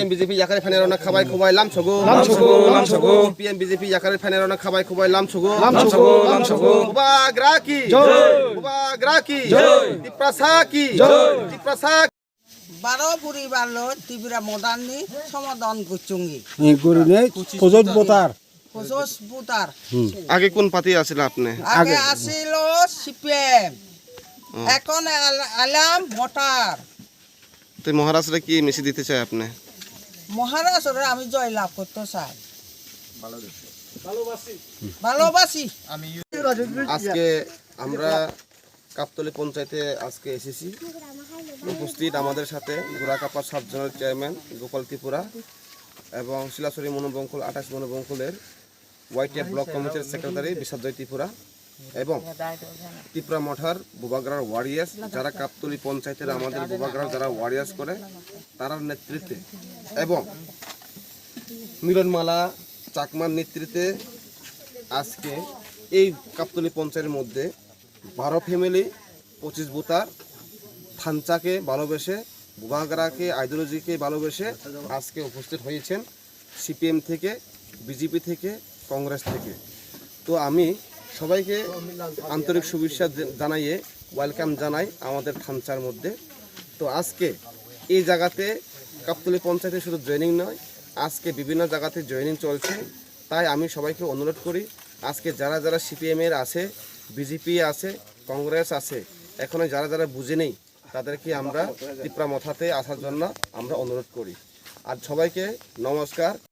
CPM BJP ইয়াকারে ফানের অনেক খাবাই খুবাই লাম ছগো সিপিএম বিজেপি ইয়াকারে ফানের অনেক খাবাই খুবাই লাম ছগো বুবাগ্রা কি বুবাগ্রা কি টিপ্রাসা কি টিপ্রাসা 12 পরিবার লোক ত্রিপুরা মডার্নি সমাধান করছুঙ্গি গরিনে পজত বোতার পঁচিশ বুতার আগে কোন পার্টি আছিল আপনি আগে আসিল সিপিএম এখন আলাম মোটার তো মহারাষ্ট্রে কি মেসি দিতে চায় আপনি মহারাষ্ট্রে আমি জয় লাভ করতে চাই ভালোবাসি আজকে আমরা কাপতলী পঞ্চায়েতে আজকে এসেছি উপস্থিত আমাদের সাথে Gorakappa sub zonal chairman Gopal Tripura এবং শিলাচুরি মনোবঙ্কুল 28 মনোবঙ্কুলের ওয়াইটিএফ ব্লক কমিটির সেক্রেটারি বিশ্বজয় ত্রিপুরা এবং ত্রিপুরা মঠার বুবাগ্রার ওয়ারিয়ার্স যারা কাপতলী পঞ্চায়েতের আমাদের বুবাগ্রার যারা ওয়ারিয়ার্স করে তার নেতৃত্বে এবং মিলনমালা চাকমার নেতৃত্বে আজকে এই কাপতলী পঞ্চায়েতের মধ্যে 12 ফ্যামিলি 25 বুতার থানচাকে ভালোবেসে বুবাগ্রাকে আইডিওলজিকে ভালোবেসে আজকে উপস্থিত হয়েছেন সিপিএম থেকে বিজেপি থেকে কংগ্রেস থেকে। তো আমি সবাইকে আন্তরিক শুভেচ্ছা জানাইয়ে ওয়েলকাম জানাই আমাদের থানচার মধ্যে। তো আজকে এই জায়গাতে কাপতলী পঞ্চায়েতে শুধু জয়েনিং নয়, আজকে বিভিন্ন জায়গাতে জয়েনিং চলছে। তাই আমি সবাইকে অনুরোধ করি আজকে যারা যারা সিপিএমের আছে, বিজেপি আছে, কংগ্রেস আছে, এখনো যারা যারা বুঝে নেই তাদেরকে আমরা ত্রিপুরা মথাতে আসার জন্য আমরা অনুরোধ করি। আর সবাইকে নমস্কার।